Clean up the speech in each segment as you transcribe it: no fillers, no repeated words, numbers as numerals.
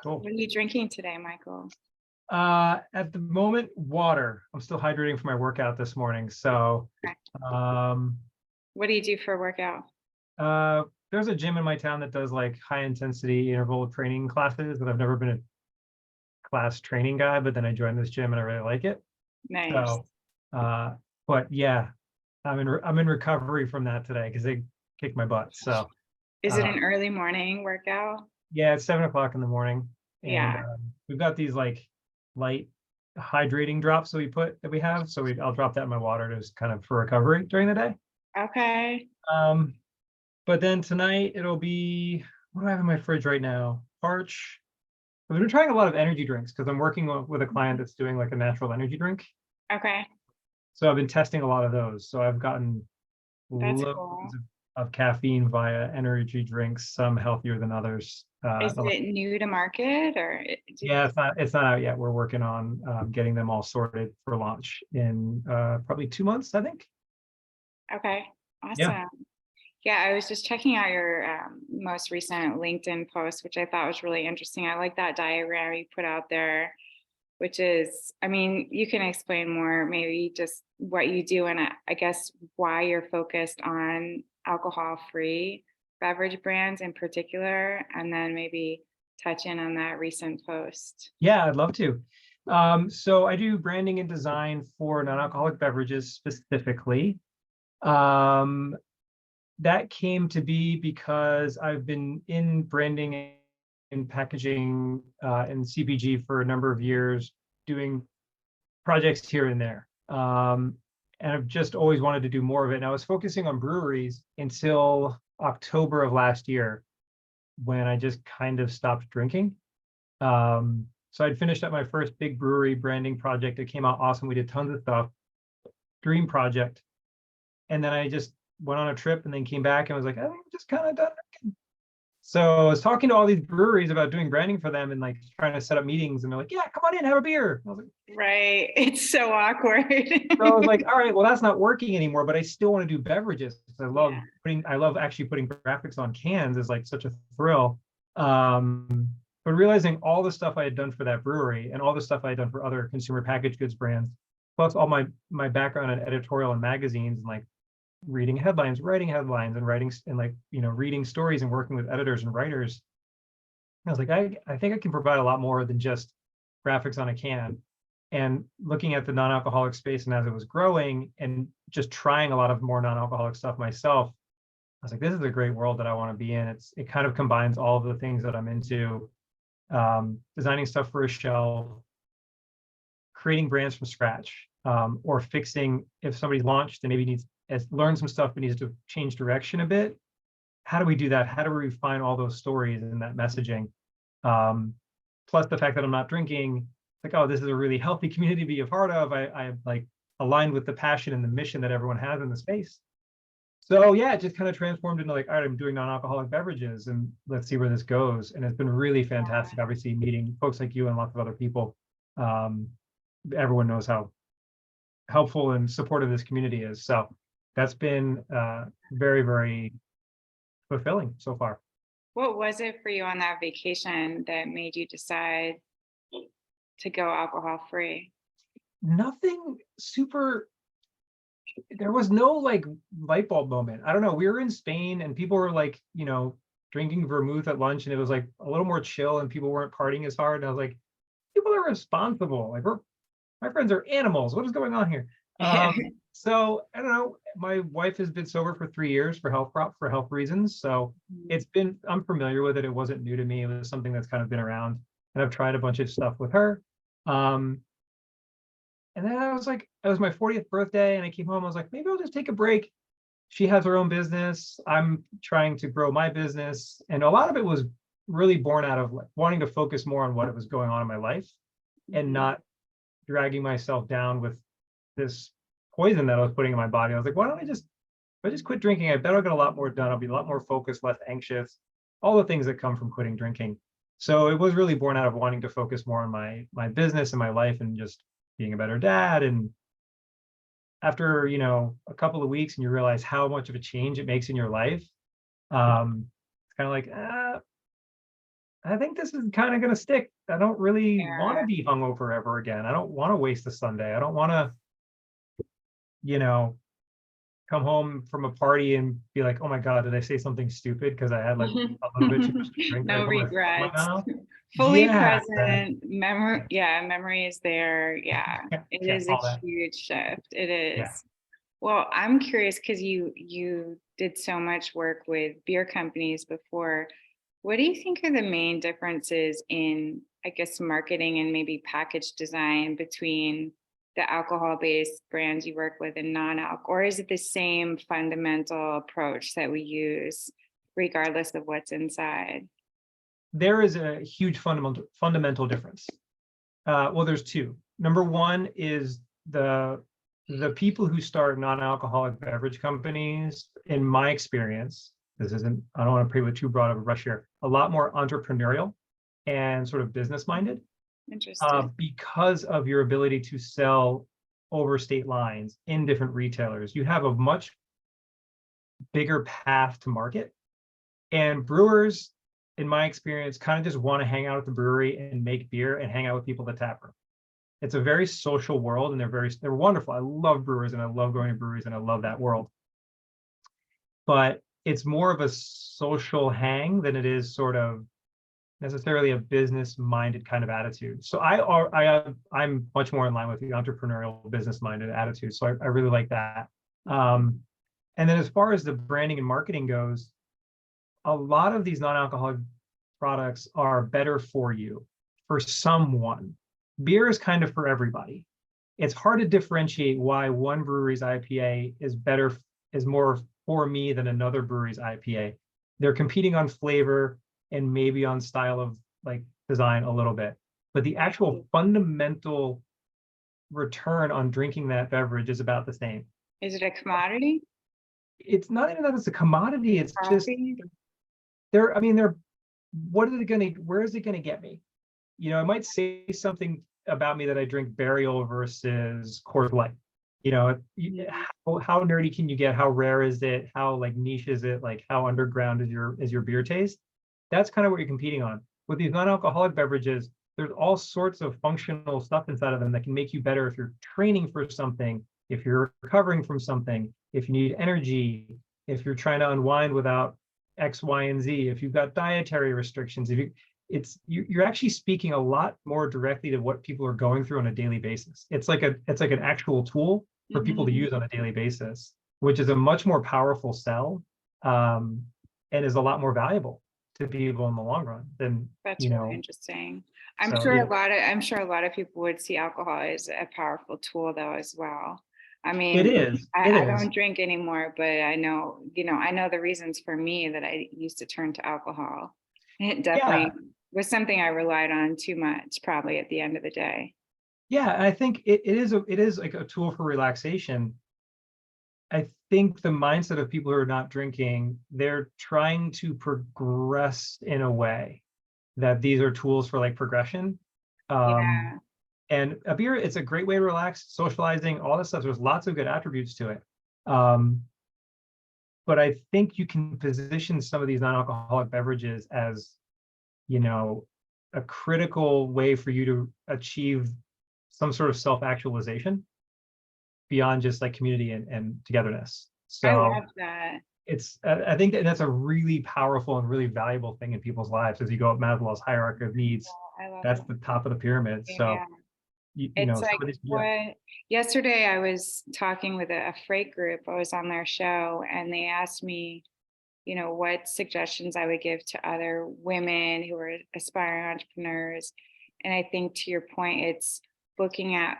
Cool. What are you drinking today, Michael? At the moment, water. I'm still hydrating for my workout this morning. So, Okay. um, What do you do for a workout? there's a gym in my town that does like high intensity interval training classes, and I've never been a class training guy, but then I joined this gym and I really like it. Nice. So, uh, but yeah, I'm in recovery from that today because they kicked my butt. So, Is it uh, an early morning workout? yeah, it's 7 o'clock in the morning, and Yeah. we've got these like light hydrating drops that we have. So I'll drop that in my water to just kind of for recovery during the day. Okay. Um, but then tonight it'll be, what do I have in my fridge right now? Parch. I've been trying a lot of energy drinks because I'm working with a client that's doing like a natural energy drink. Okay. So I've been testing a lot of those. So I've gotten That's loads cool. of caffeine via energy drinks, some healthier than others. Is it new to market or Yeah, it's not out yet. We're working on getting them all sorted for launch in probably 2 months, I think. okay. Yeah. Awesome. Yeah, I was just checking out your most recent LinkedIn post, which I thought was really interesting. I like that diagram you put out there, which is, I mean, you can explain more, maybe just what you do and I guess why you're focused on alcohol-free beverage brands in particular, and then maybe touch in on that recent post. Yeah, I'd love to. So I do branding and design for non-alcoholic beverages specifically. Um, that came to be because I've been in branding and packaging and CPG for a number of years, doing projects here and there. And I've just always wanted to do more of it. And I was focusing on breweries until October of last year when I just kind of stopped drinking. So I'd finished up my first big brewery branding project. It came out awesome. We did tons of stuff, dream project. And then I just went on a trip and then came back and was like, I think I'm just kind of done drinking. So I was talking to all these breweries about doing branding for them and like trying to set up meetings. And they're like, yeah, come on in, have a beer. I was like, Right. It's so awkward. so I was like, all right, well, that's not working anymore, but I still want to do beverages. Yeah. I love actually putting graphics on cans is like such a thrill. But realizing all the stuff I had done for that brewery and all the stuff I had done for other consumer packaged goods brands, plus all my background in editorial and magazines and like reading headlines, writing headlines and writing and like, reading stories and working with editors and writers. I was like, I think I can provide a lot more than just graphics on a can. And looking at the non-alcoholic space and as it was growing and just trying a lot of more non-alcoholic stuff myself, I was like, this is a great world that I want to be in. It kind of combines all of the things that I'm into, designing stuff for a shelf, creating brands from scratch, or fixing if somebody's launched and maybe has learned some stuff but needs to change direction a bit. How do we do that? How do we refine all those stories and that messaging? Plus the fact that I'm not drinking, like, oh, this is a really healthy community to be a part of. I like aligned with the passion and the mission that everyone has in the space. So yeah, it just kind of transformed into like, all right, I'm doing non-alcoholic beverages and let's see where this goes. And it's been really fantastic, obviously meeting folks like you and lots of other people. Um, Everyone knows how helpful and supportive this community is. So that's been very, very fulfilling so far. What was it for you on that vacation that made you decide to go alcohol free? Nothing super, there was no like light bulb moment. I don't know. We were in Spain and people were like, drinking vermouth at lunch and it was like a little more chill and people weren't partying as hard. And I was like, people are responsible. Like my friends are animals. What is going on here? So I don't know. My wife has been sober for 3 years for health reasons. So I'm familiar with it. It wasn't new to me. It was something that's kind of been around and I've tried a bunch of stuff with her. And then I was like, it was my 40th birthday and I came home. I was like, maybe I'll just take a break. She has her own business. I'm trying to grow my business. And a lot of it was really born out of like wanting to focus more on what was going on in my life and not dragging myself down with this poison that I was putting in my body. I was like, why don't if I just quit drinking, I bet I'll get a lot more done. I'll be a lot more focused, less anxious, all the things that come from quitting drinking. So it was really born out of wanting to focus more on my business and my life and just being a better dad. And after, a couple of weeks and you realize how much of a change it makes in your life, it's kind of like, I I think this is kind of going to stick. I don't really want to Yeah. be hungover ever again. I don't want to waste a Sunday. I don't want to, you know, come home from a party and be like, oh my God, did I say something stupid because I had like a little bit too much to drink? Did I No put my foot in my regrets. mouth? Fully Yeah, present, memory, yeah, memory is there. Yeah, it yeah, is a all that. huge shift. It Yeah. is. Well, I'm curious because you did so much work with beer companies before. What do you think are the main differences in, I guess, marketing and maybe package design between the alcohol-based brands you work with and non-alc, or is it the same fundamental approach that we use regardless of what's inside? There is a huge fundamental difference. Well, there's two. Number one is the people who start non-alcoholic beverage companies, in my experience, this isn't, I don't want to paint with too broad of a brush here, a lot more entrepreneurial and sort of business minded, Interesting. because of your ability to sell over state lines in different retailers. You have a much bigger path to market. And brewers, in my experience, kind of just want to hang out at the brewery and make beer and hang out with people at the tap room. It's a very social world, and they're wonderful. I love brewers and I love going to breweries and I love that world. But it's more of a social hang than it is sort of necessarily a business minded kind of attitude. So I'm much more in line with the entrepreneurial business minded attitude. So I really like that. And then as far as the branding and marketing goes, a lot of these non-alcoholic products are better for you, for someone. Beer is kind of for everybody. It's hard to differentiate why one brewery's IPA is more for me than another brewery's IPA. They're competing on flavor and maybe on style of like design a little bit, but the actual fundamental return on drinking that beverage is about the same. Is it a commodity? It's not even that it's a commodity, it's just Coffee? I mean, where is it gonna get me? It might say something about me that I drink Burial versus Coors Light. How nerdy can you get? How rare is it? How like niche is it? Like how underground is your beer taste? That's kind of what you're competing on. With these non-alcoholic beverages, there's all sorts of functional stuff inside of them that can make you better if you're training for something, if you're recovering from something, if you need energy, if you're trying to unwind without X, Y, and Z, if you've got dietary restrictions, you're actually speaking a lot more directly to what people are going through on a daily basis. It's like an actual tool for people to use on a daily basis, which is a much more powerful sell, and is a lot more valuable to people in the long run than, That's really interesting. I'm so sure yeah. I'm sure a lot of people would see alcohol as a powerful tool though as well. I It mean, is. It I is. don't drink anymore, but I know, I know the reasons for me that I used to turn to alcohol. It Yeah. definitely was something I relied on too much, probably at the end of the day. Yeah. I think it is like a tool for relaxation. I think the mindset of people who are not drinking, they're trying to progress in a way that these are tools for like progression. Um, Yeah. and a beer, it's a great way to relax, socializing, all this stuff. There's lots of good attributes to it. Um, but I think you can position some of these non-alcoholic beverages as, you know, a critical way for you to achieve some sort of self-actualization beyond just like community and togetherness. I So love that. I think that's a really powerful and really valuable thing in people's lives as you go up Maslow's hierarchy of needs. I love That's that. the top of the pyramid. So Yeah. It's some like of these, yeah. what yesterday I was talking with a freight group. I was on their show and they asked me, what suggestions I would give to other women who are aspiring entrepreneurs. And I think to your point, it's looking at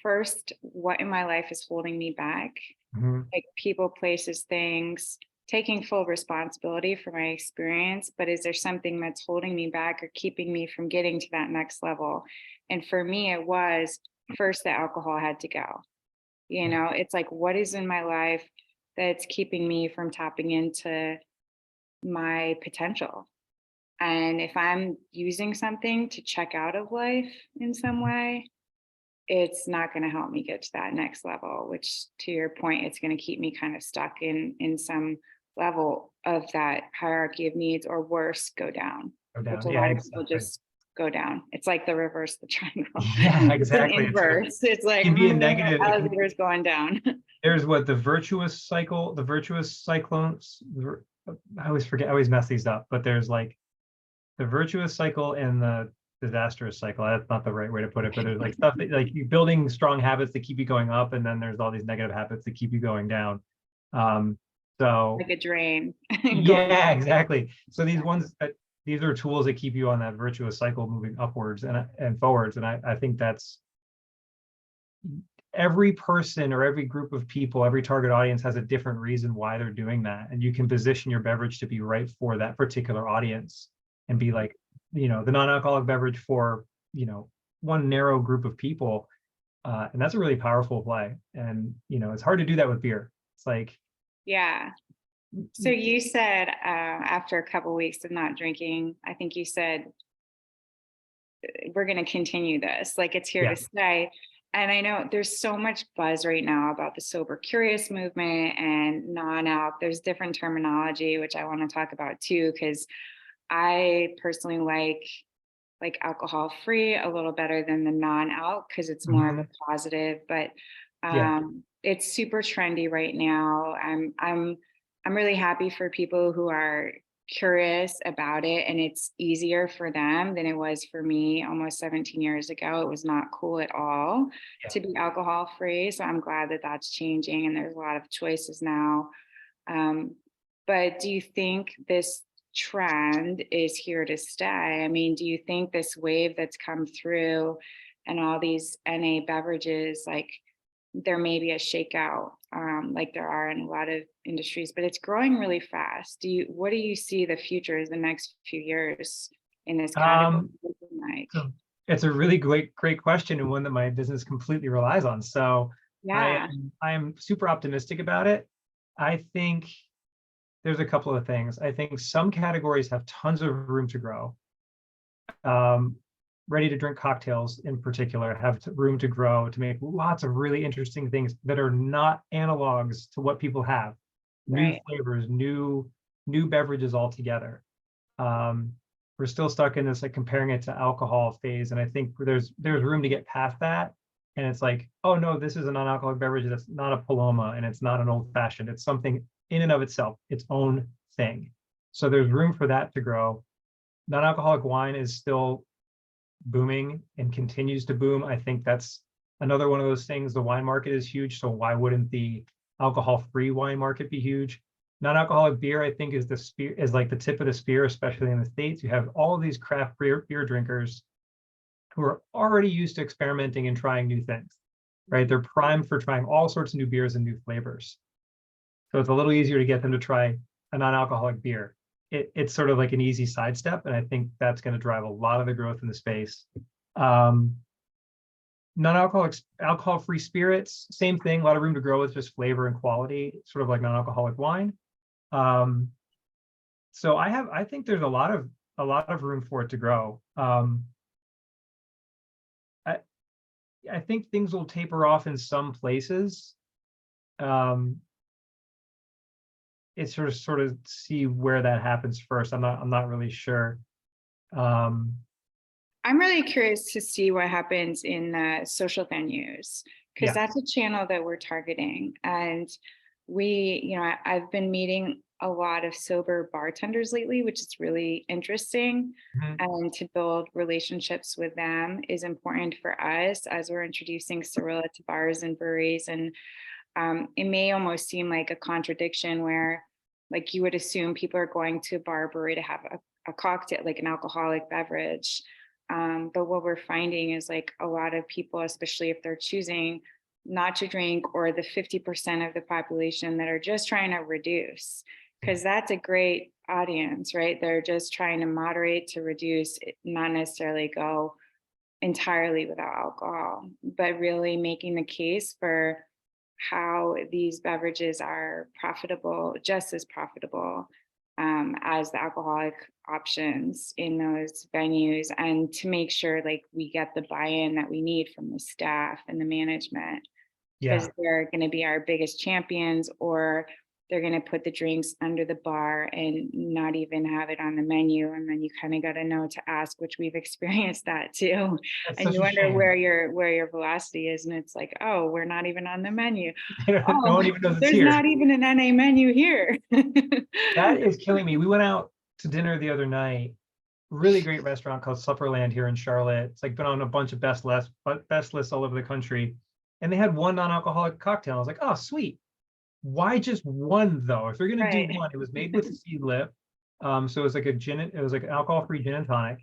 first, what in my life is holding me back? Mhm. Like people, places, things, taking full responsibility for my experience, but is there something that's holding me back or keeping me from getting to that next level? And for me, it was first the alcohol had to go. It's like, what is in my life that's keeping me from tapping into my potential? And if I'm using something to check out of life in some way, it's not going to help me get to that next level, which to your point, it's going to keep me kind of stuck in some level of that hierarchy of needs, or worse, go down. Go which down. a Yeah, lot of people exactly. just go down. It's like the reverse of the triangle. Yeah, It's an exactly. inverse. It's It like can be a negative. It can, elevators going down. there's what the virtuous cycle, the virtuous cyclones. I always forget. I always mess these up. But there's like the virtuous cycle and the disastrous cycle. That's not the right way to put it, but there's like stuff that, like, you building strong habits that keep you going up, and then there's all these negative habits that keep you going down. Um, so Like a drain. Going yeah, down. exactly. So these Yeah. ones that these are tools that keep you on that virtuous cycle moving upwards and forwards. And I think that's every person or every group of people, every target audience has a different reason why they're doing that. And you can position your beverage to be right for that particular audience and be like, the non-alcoholic beverage for, one narrow group of people. And that's a really powerful play. And, it's hard to do that with beer. It's like, Yeah. So you said after a couple weeks of not drinking, I think you said we're going to continue this, like it's here yeah, to stay. And I know there's so much buzz right now about the sober curious movement and non-alc. There's different terminology, which I want to talk about too, because I personally like alcohol free a little better than the non-alc because it's more of a mhm, positive, but yeah, it's super trendy right now. I'm really happy for people who are curious about it, and it's easier for them than it was for me almost 17 years ago. It was not cool at all yeah. to be alcohol free, so I'm glad that that's changing and there's a lot of choices now. um, but do you think this trend is here to stay? I mean, do you think this wave that's come through and all these NA beverages, like there may be a shakeout, like there are in a lot of industries, but it's growing really fast. What do you see the future is the next few years in this category Um, looking like? so it's a really great question, and one that my business completely relies on. So Yeah, I am super optimistic about it. I think there's a couple of things. I think some categories have tons of room to grow. Um, ready to drink cocktails in particular have room to grow to make lots of really interesting things that are not analogs to what people have. New right. flavors, new beverages altogether. Um, we're still stuck in this like comparing it to alcohol phase, and I think there's room to get past that. And it's like, oh no, this is a non-alcoholic beverage that's not a Paloma and it's not an old fashioned. It's something in and of itself, its own thing. So there's room for that to grow. Non-alcoholic wine is still booming and continues to boom. I think that's another one of those things. The wine market is huge, so why wouldn't the alcohol-free wine market be huge? Non-alcoholic beer, I think, is like the tip of the spear, especially in the States. You have all of these craft beer drinkers who are already used to experimenting and trying new things, right? They're primed for trying all sorts of new beers and new flavors. So it's a little easier to get them to try a non-alcoholic beer. It's sort of like an easy sidestep, and I think that's going to drive a lot of the growth in the space. Um, non-alcoholic, alcohol-free spirits, same thing, a lot of room to grow with just flavor and quality, sort of like non-alcoholic wine. Um, so I think there's a lot of room for it to grow. I, I think things will taper off in some places. Um, it's sort of see where that happens first. I'm not really sure. Um, I'm really curious to see what happens in social venues, because yeah. that's a channel that we're targeting. And I've been meeting a lot of sober bartenders lately, which is really interesting. Mhm. And to build relationships with them is important for us as we're introducing Cirilla to bars and breweries. And it may almost seem like a contradiction where, like, you would assume people are going to a bar or brewery to have a cocktail, like an alcoholic beverage. But what we're finding is like a lot of people, especially if they're choosing not to drink, or the 50% of the population that are just trying to reduce, Yeah. because that's a great audience, right? They're just trying to moderate to reduce, not necessarily go entirely without alcohol, but really making the case for how these beverages are profitable, just as profitable as the alcoholic options in those venues, and to make sure like we get the buy-in that we need from the staff and the management, because Yeah. they're going to be our biggest champions, or they're going to put the drinks under the bar and not even have it on the menu. And then you kind of got to know to ask, which we've experienced that too. That's And such you a wonder shame. where your velocity is. And it's like, oh, we're not even on the menu. No Oh, one even knows it's there's here. not even an NA menu here. That is killing me. We went out to dinner the other night. Really great restaurant called Supperland here in Charlotte. It's like been on a bunch of best lists all over the country. And they had one non-alcoholic cocktail. I was like, oh, sweet. Why just one though? If you're gonna do Right. one, it was made with seed lip. So it was like it was like an alcohol-free gin and tonic.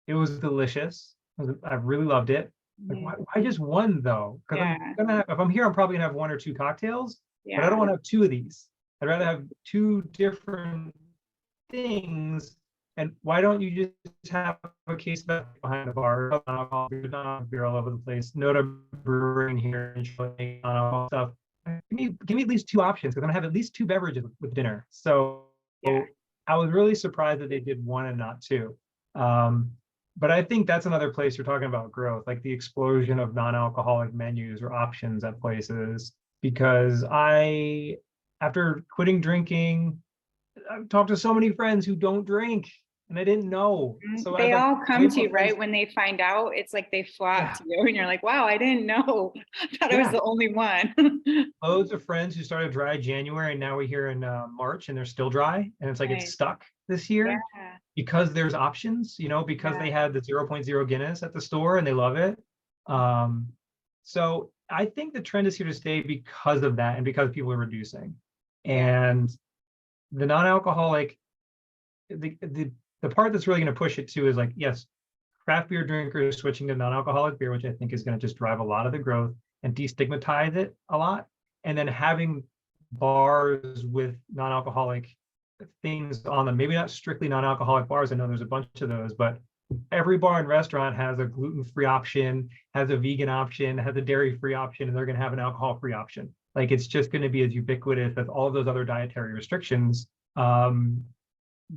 It was delicious. I really loved it. Like, why just one though? Because Yeah. if I'm here, I'm probably gonna have one or two cocktails, but I Yeah. don't want to have two of these. I'd rather have two different things. And why don't you just have a case of behind the bar, alcohol, beer all over the place, Noda Brewing here and non-alcohol stuff. Give me at least two options because I'm gonna have at least two beverages with dinner. So Yeah. I was really surprised that they did one and not two. But I think that's another place you're talking about growth, like the explosion of non-alcoholic menus or options at places. Because after quitting drinking, I've talked to so many friends who don't drink, and I didn't know. So They all I come have to you, friends. right? When they find out, it's like they flock Yeah, to you and you're like, wow, I didn't know. I thought I was yeah. the only one. Loads of friends who started dry January, and now we're here in March, and they're still dry, and it's like it's Nice. stuck this year Yeah. because there's options, because Yeah. they had the 0.0 Guinness at the store and they love it. So I think the trend is here to stay because of that and because people are reducing. Yeah. And the non-alcoholic, the part that's really going to push it too is like, yes, craft beer drinkers switching to non-alcoholic beer, which I think is going to just drive a lot of the growth and destigmatize it a lot. And then having bars with non-alcoholic things on them, maybe not strictly non-alcoholic bars. I know there's a bunch of those, but every bar and restaurant has a gluten-free option, has a vegan option, has a dairy-free option, and they're going to have an alcohol-free option. Like it's just going to be as ubiquitous as all of those other dietary restrictions.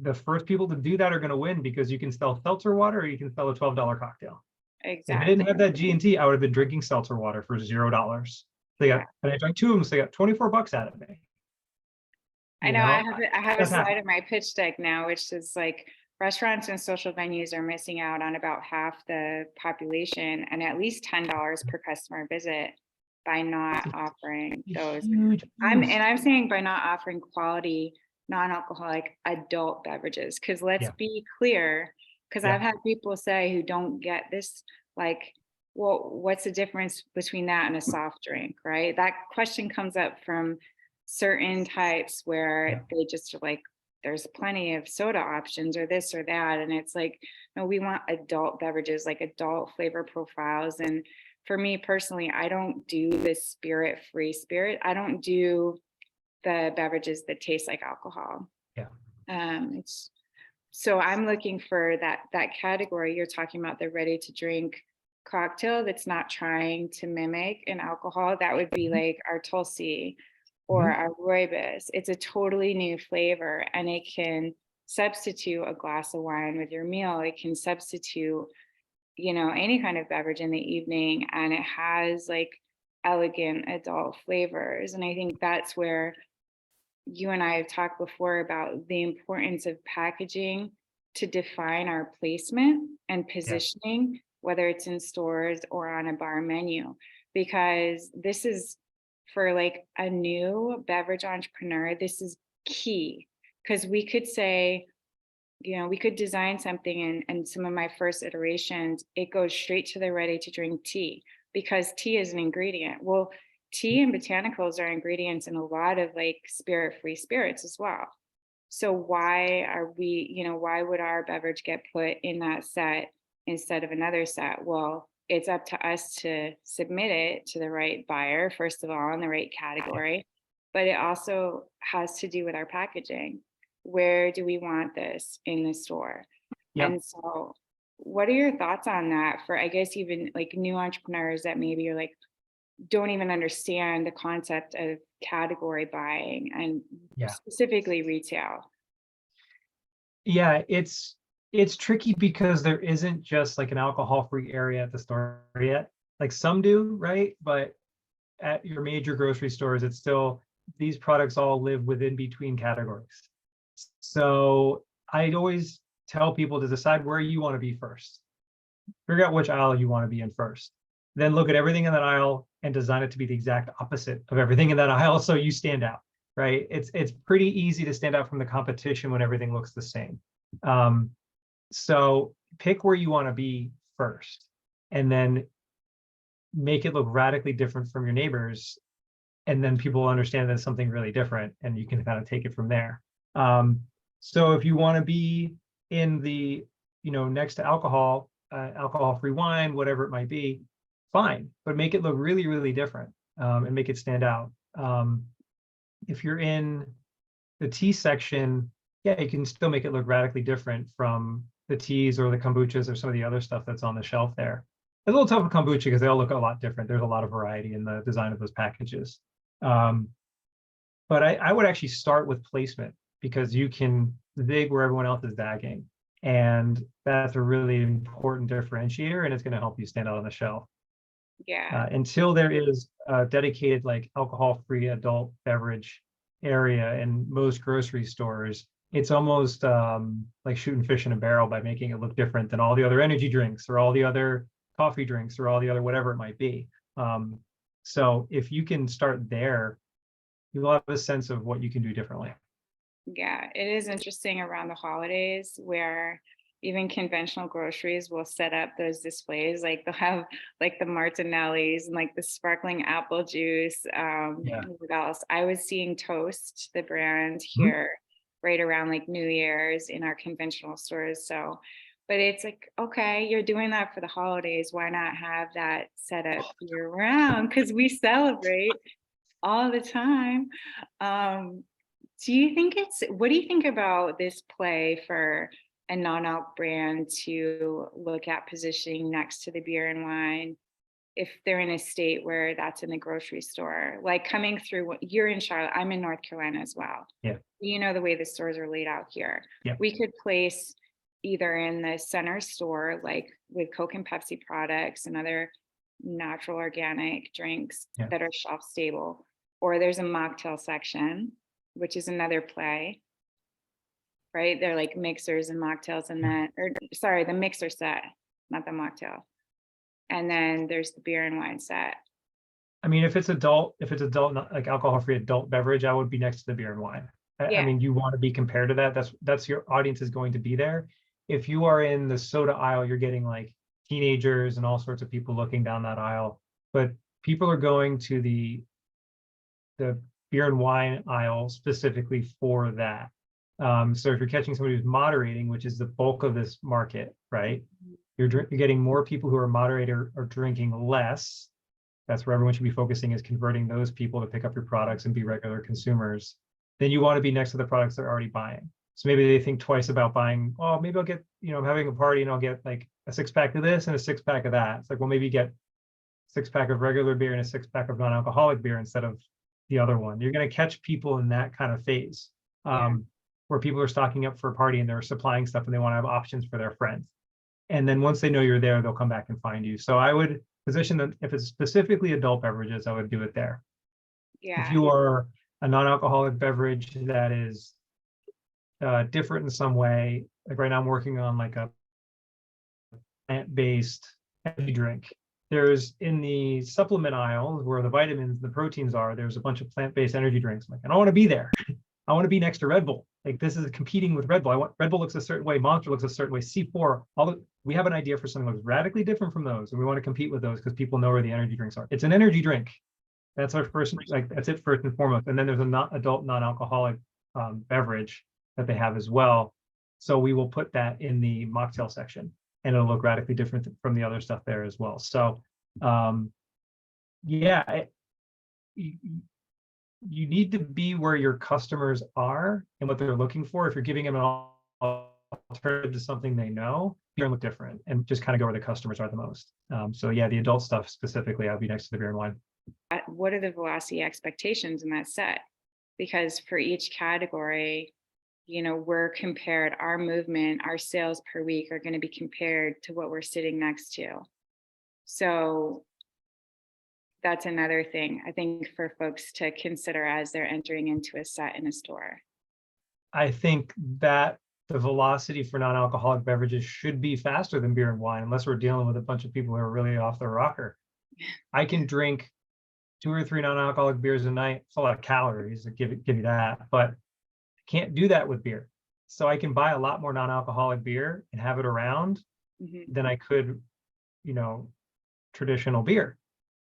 The first people to do that are going to win because you can sell seltzer water or you can sell a $12 cocktail. If I didn't have that G&T, I would have been drinking seltzer water for $0. And I drank two of them, so they got 24 bucks out of me. I know I have a That's slide happening. in my pitch deck now, which is like restaurants and social venues are missing out on about half the population and at least $10 per customer visit by not offering those. Huge I'm boost. saying by not offering quality non-alcoholic adult beverages, because let's Yeah. be clear, because Yeah. I've had people say who don't get this, like, well, what's the difference between that and a soft drink, right? That question comes up from certain types where Yeah. they just are like, there's plenty of soda options or this or that. And it's like, no, we want adult beverages, like adult flavor profiles. And for me personally, I don't do the spirit-free spirit. I don't do the beverages that taste like alcohol. Yeah. It's so I'm looking for that category. You're talking about the ready to drink cocktail that's not trying to mimic an alcohol. That would be like our Tulsi or our rooibos. It's a totally new flavor and it can substitute a glass of wine with your meal. It can substitute, any kind of beverage in the evening, and it has like elegant adult flavors. And I think that's where you and I have talked before about the importance of packaging to define our placement and Yeah. positioning, whether it's in stores or on a bar menu, because this is for like a new beverage entrepreneur, this is key. Because we could say, we could design something and some of my first iterations, it goes straight to the ready to drink tea because tea is an ingredient. Well, tea and botanicals are ingredients in a lot of like spirit-free spirits as well. So why are we, why would our beverage get put in that set instead of another set? Well, it's up to us to submit it to the right buyer, first of all, in the right category, but it also has to do with our packaging. Where do we want this in the store? Yep. And so what are your thoughts on that for, I guess, even like new entrepreneurs that maybe are like, don't even understand the concept of category buying and specifically retail? Yeah, it's tricky because there isn't just like an alcohol-free area at the store yet. Like some do, right? But at your major grocery stores, it's still these products all live within between categories. So I always tell people to decide where you want to be first. Figure out which aisle you want to be in first. Then look at everything in that aisle and design it to be the exact opposite of everything in that aisle so you stand out, right? It's pretty easy to stand out from the competition when everything looks the same. So pick where you want to be first, and then make it look radically different from your neighbors, and then people will understand that it's something really different, and you can kind of take it from there. So if you want to be in the, next to alcohol, alcohol-free wine, whatever it might be, fine, but make it look really, really different, and make it stand out. If you're in the tea section, yeah, you can still make it look radically different from the teas or the kombuchas or some of the other stuff that's on the shelf there. It's a little tough with kombucha because they all look a lot different. There's a lot of variety in the design of those packages. But I would actually start with placement, because you can zig where everyone else is zagging. And that's a really important differentiator, and it's going to help you stand out on the shelf. Yeah. Until there is a dedicated like alcohol-free adult beverage area in most grocery stores, it's almost like shooting fish in a barrel by making it look different than all the other energy drinks or all the other coffee drinks or all the other whatever it might be. So if you can start there, you'll have a sense of what you can do differently. Yeah, it is interesting around the holidays where even conventional groceries will set up those displays. Like they'll have like the Martinellis and like the sparkling apple juice. Yeah. What else? I was seeing Toast, the brand Mhm. here, right around like New Year's in our conventional stores. So, but it's like, okay, you're doing that for the holidays. Why not have that set up year round? Because we celebrate all the time. What do you think about this play for a non-alc brand to look at positioning next to the beer and wine if they're in a state where that's in the grocery store? Like coming through, you're in Charlotte, I'm in North Carolina as well. Yeah. You know the way the stores are laid out here. Yeah. We could place either in the center store, like with Coke and Pepsi products and other natural organic drinks Yeah. that are shelf stable, or there's a mocktail section, which is another play, right? They're like mixers and mocktails, and then, or sorry, the mixer set, not the mocktail. And then there's the beer and wine set. I mean, if it's adult, not like alcohol-free adult beverage, I would be next to the beer and wine. I Yeah. mean, you want to be compared to that. That's your audience is going to be there. If you are in the soda aisle, you're getting like teenagers and all sorts of people looking down that aisle. But people are going to the beer and wine aisle specifically for that. So if you're catching somebody who's moderating, which is the bulk of this market, right? You're getting more people who are moderate or drinking less. That's where everyone should be focusing, is converting those people to pick up your products and be regular consumers. Then you want to be next to the products they're already buying. So maybe they think twice about buying, oh, maybe I'll get, I'm having a party and I'll get like a 6-pack of this and a 6-pack of that. It's like, well, maybe you get 6-pack of regular beer and a 6-pack of non-alcoholic beer instead of the other one. You're going to catch people in that kind of phase, where people are stocking up for a party and they're supplying stuff and they want to have options for their friends. And then once they know you're there, they'll come back and find you. So I would position them, if it's specifically adult beverages, I would do it there. Yeah. If you are a non-alcoholic beverage that is different in some way, like right now I'm working on like a plant-based energy drink. There's in the supplement aisle where the vitamins, the proteins are, there's a bunch of plant-based energy drinks. I'm like, I don't want to be there. I want to be next to Red Bull. Like this is competing with Red Bull. Red Bull looks a certain way, Monster looks a certain way, C4, we have an idea for something that looks radically different from those, and we want to compete with those because people know where the energy drinks are. It's an energy drink. That's our first, like that's it first and foremost. And then there's a adult non-alcoholic beverage that they have as well. So we will put that in the mocktail section, and it'll look radically different from the other stuff there as well. So yeah, you need to be where your customers are and what they're looking for. If you're giving them an alternative to something they know, you're gonna look different, and just kind of go where the customers are the most. So yeah, the adult stuff specifically, I'll be next to the beer and wine. What are the velocity expectations in that set? Because for each category, we're compared, our movement, our sales per week are going to be compared to what we're sitting next to. So that's another thing I think for folks to consider as they're entering into a set in a store. I think that the velocity for non-alcoholic beverages should be faster than beer and wine, unless we're dealing with a bunch of people who are really off the rocker. I can drink 2 or 3 non-alcoholic beers a night. It's a lot of calories to give you that, but I can't do that with beer. So I can buy a lot more non-alcoholic beer and have it around Mhm. than I could, you know, traditional beer.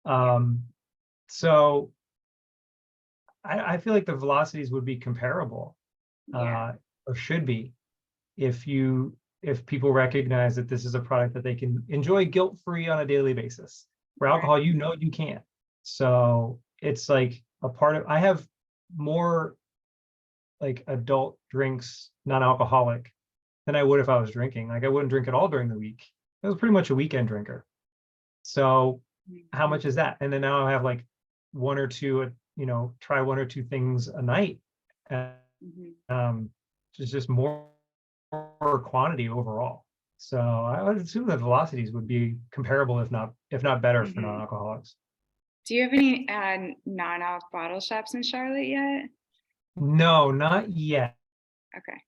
Yeah. So I feel like the velocities would be comparable, Yeah. or should be, if people recognize that this is a product that they can enjoy guilt-free on a daily basis. For Right. alcohol, you can't. So it's like a part of, I have more like adult drinks, non-alcoholic, than I would if I was drinking. Like I wouldn't drink at all during the week. I was pretty much a weekend drinker. So how much is that? And then now I have like one or two, try 1 or 2 things a night. And Mhm. um, just more quantity overall. So I would assume the velocities would be comparable, if not better for Mhm. non-alcoholics. Do you have any non-alc bottle shops in Charlotte yet? No, not yet. Okay.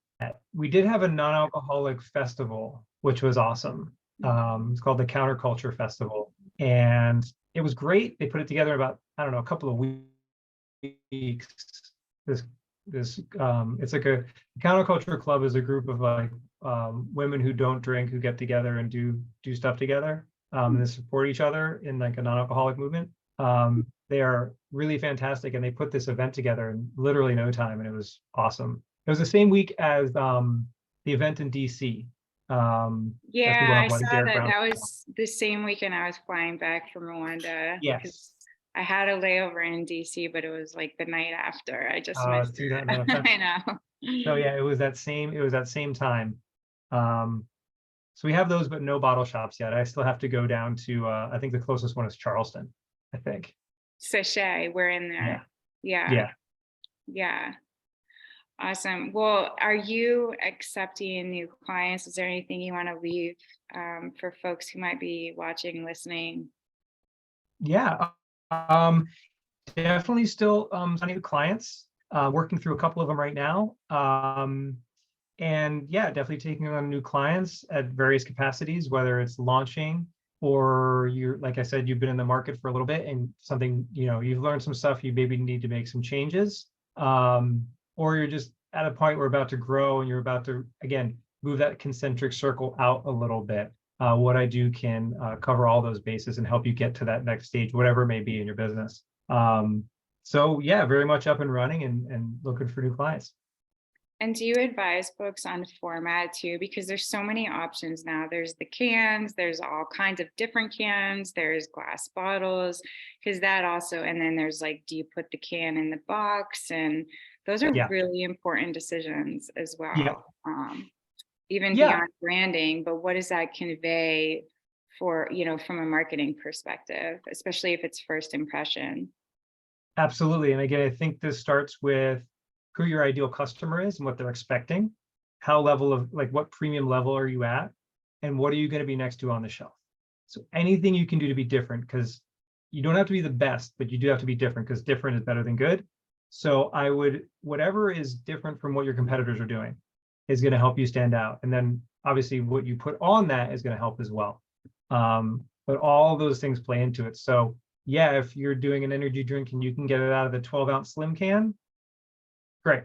We did have a non-alcoholic festival, which was awesome. Mhm. It's called the Counterculture Festival, and it was great. They put it together in about, I don't know, a couple of weeks. This it's like a counterculture club is a group of like women who don't drink, who get together and do stuff together, and they support each other in like a non-alcoholic movement. They are really fantastic, and they put this event together in literally no time, and it was awesome. It was the same week as the event in DC. That's the one Yeah, I of like saw Derek that. Brown. That was the same weekend I was flying back from Rwanda Yes. because I had a layover in DC, but it was like the night after. I just missed See that it. manifest. I know. So yeah, it was that same time. Um, so we have those, but no bottle shops yet. I still have to go down to I think the closest one is Charleston, I think. Sachet, we're in Yeah. there. Yeah, Yeah. yeah. Awesome. Well, are you accepting new clients? Is there anything you want to leave for folks who might be watching, listening? Yeah. Um, Definitely still signing new clients, working through a couple of them right now. And yeah, definitely taking on new clients at various capacities, whether it's launching or you're, like I said, you've been in the market for a little bit and something, you've learned some stuff, you maybe need to make some changes. Or you're just at a point where about to grow and you're about to, again, move that concentric circle out a little bit. What I do can cover all those bases and help you get to that next stage, whatever it may be in your business. So yeah, very much up and running and looking for new clients. And do you advise folks on format too? Because there's so many options now. There's the cans, there's all kinds of different cans, there's glass bottles, because that also, and then there's like, do you put the can in the box? And those are Yeah. really important decisions as Yeah. well, even Yeah, beyond branding. But what does that convey for, from a marketing perspective, especially if it's first impression? absolutely. And again, I think this starts with who your ideal customer is and what they're expecting. What premium level are you at? And what are you going to be next to on the shelf? So anything you can do to be different, because you don't have to be the best, but you do have to be different, because different is better than good. So whatever is different from what your competitors are doing is going to help you stand out. And then obviously what you put on that is going to help as well. But all those things play into it. So yeah, if you're doing an energy drink and you can get it out of the 12-ounce slim can, great.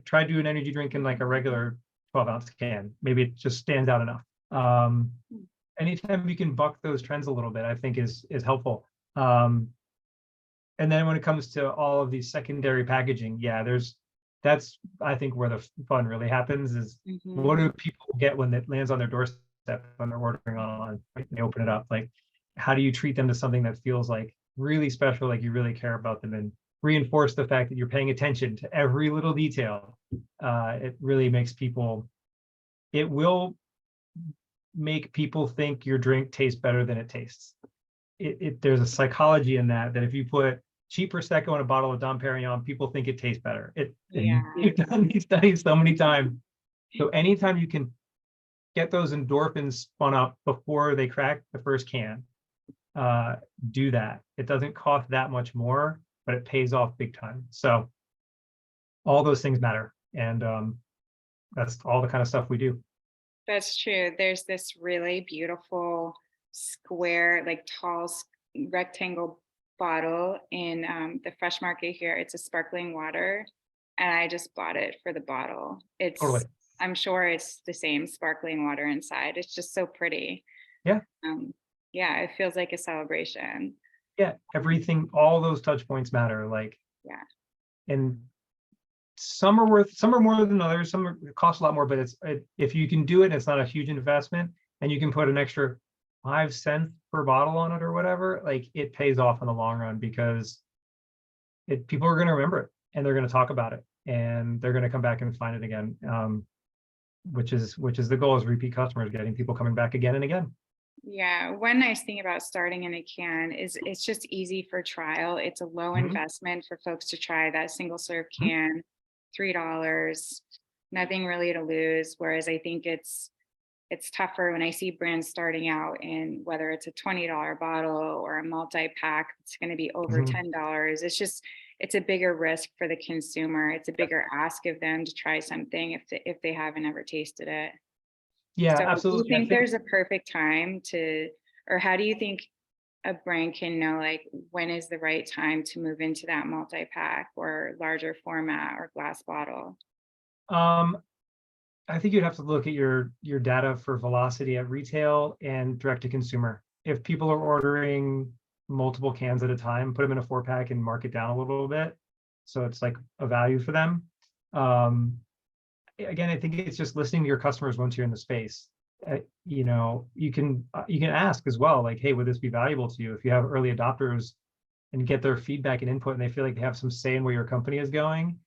Try do an energy drink in like a regular 12-ounce can. Maybe it just stands out enough. Anytime you can buck those trends a little bit, I think is helpful. And then when it comes to all of these secondary packaging, yeah, that's I think where the fun really happens is what Mhm. do people get when it lands on their doorstep when they're ordering online, right? They open it up. Like, how do you treat them to something that feels like really special, like you really care about them, and reinforce the fact that you're paying attention to every little detail? It really makes people, it will make people think your drink tastes better than it tastes. There's a psychology in that if you put cheap Prosecco in a bottle of Dom Perignon, people think it tastes better. Yeah. You've done these studies so many times. So anytime you can get those endorphins spun up before they crack the first can, do that. It doesn't cost that much more, but it pays off big time. So all those things matter. And that's all the kind of stuff we do. That's true. There's this really beautiful square, like tall rectangle bottle in the fresh market here. It's a sparkling water, and I just bought it for the bottle. Totally. I'm sure it's the same sparkling water inside. It's just so pretty. Yeah. Yeah, it feels like a celebration. Yeah. Everything, all those touch points matter. Like, Yeah. and some are more than others. Some cost a lot more, but if you can do it, it's not a huge investment, and you can put an extra 5 cents per bottle on it or whatever, like it pays off in the long run, because people are going to remember it, and they're going to talk about it, and they're going to come back and find it again. Which is the goal, is repeat customers, getting people coming back again and again. Yeah, one nice thing about starting in a can is it's just easy for trial. It's a low investment for folks to try that single serve can, $3, nothing really to lose. Whereas I think it's tougher when I see brands starting out in, whether it's a $20 bottle or a multi-pack, it's going to be over $10. It's a bigger risk for the consumer. It's a bigger ask of them to try something if they haven't ever tasted it. Yeah, So absolutely. do you think there's a perfect time or how do you think a brand can know, like, when is the right time to move into that multi-pack or larger format or glass bottle? I think you'd have to look at your data for velocity at retail and direct to consumer. If people are ordering multiple cans at a time, put them in a 4-pack and mark it down a little bit, so it's like a value for them. Again, I think it's just listening to your customers once you're in the space. You can ask as well, like, hey, would this be valuable to you? If you have early adopters and get their feedback and input, and they feel like they have some say in where your company is going,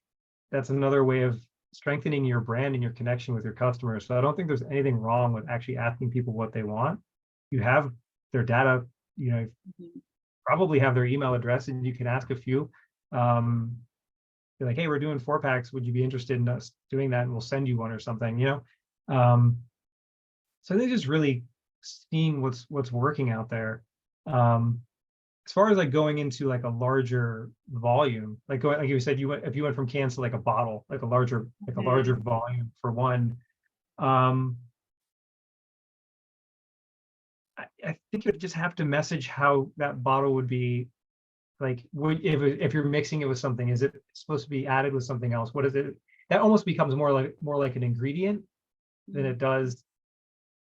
that's another way of strengthening your brand and your connection with your customers. So I don't think there's anything wrong with actually asking people what they want. You have their data, probably have their email address, and you can ask a few. Be like, hey, we're doing 4-packs. Would you be interested in us doing that? And we'll send you one or something, So they're just really seeing what's working out there. As far as like going into like a larger volume, like you said, if you went from cans to like a bottle, like a larger volume for one. I think you just have to message how that bottle would be. Like, if you're mixing it with something, is it supposed to be added with something else? What is it? That almost becomes more like an ingredient than it does.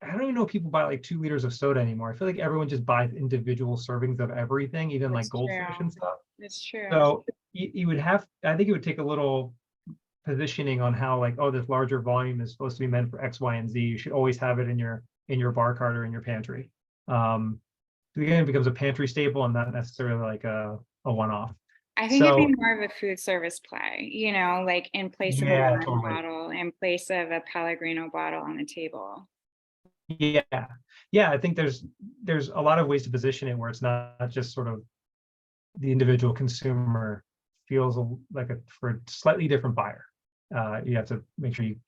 I don't even know if people buy like 2 liters of soda anymore. I feel like everyone just buys individual servings of everything, even like Goldfish and stuff. It's true. So you would have, I think it would take a little positioning on how, like, oh, this larger volume is supposed to be meant for X, Y, and Z. You should always have it in your bar cart or in your pantry. Again, it becomes a pantry staple and not necessarily like a one-off. I think it'd be more of a food service play, like in place of a wine bottle, in place of a Pellegrino bottle on the table. Yeah. I think there's a lot of ways to position it where it's not just sort of the individual consumer feels like for a slightly different buyer. You have to make sure you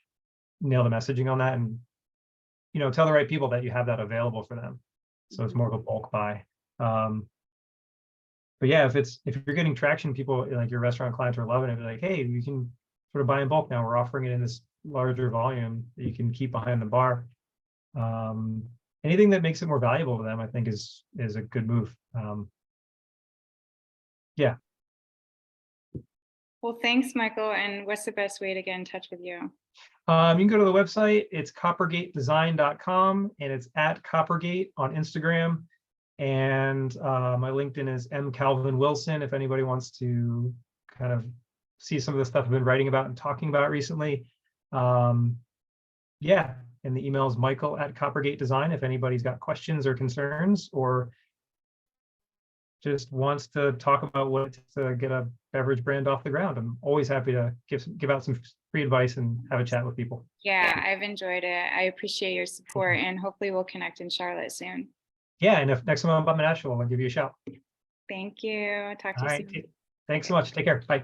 nail the messaging on that, and tell the right people that you have that available for them. So it's more of a bulk buy. But yeah, if you're getting traction, people like your restaurant clients are loving it. They're like, hey, you can sort of buy in bulk now. We're offering it in this larger volume that you can keep behind the bar. Anything that makes it more valuable to them, I think, is a good move. Yeah. Well, thanks, Michael. And what's the best way to get in touch with you? You can go to the website. It's coppergatedesign.com, and it's at Coppergate on Instagram. And my LinkedIn is M. Calvin Wilson, if anybody wants to kind of see some of the stuff I've been writing about and talking about recently. Yeah, and the email is michael@Coppergate Design if anybody's got questions or concerns, or just wants to talk about what to get a beverage brand off the ground. I'm always happy to give out some free advice and have a chat with people. Yeah, I've enjoyed it. I appreciate your support, and hopefully we'll connect in Charlotte soon. Yeah, and if next time I'm in Nashville, I'll give you a shout. Thank you. Talk to you soon. Thanks so much. Take care. Bye.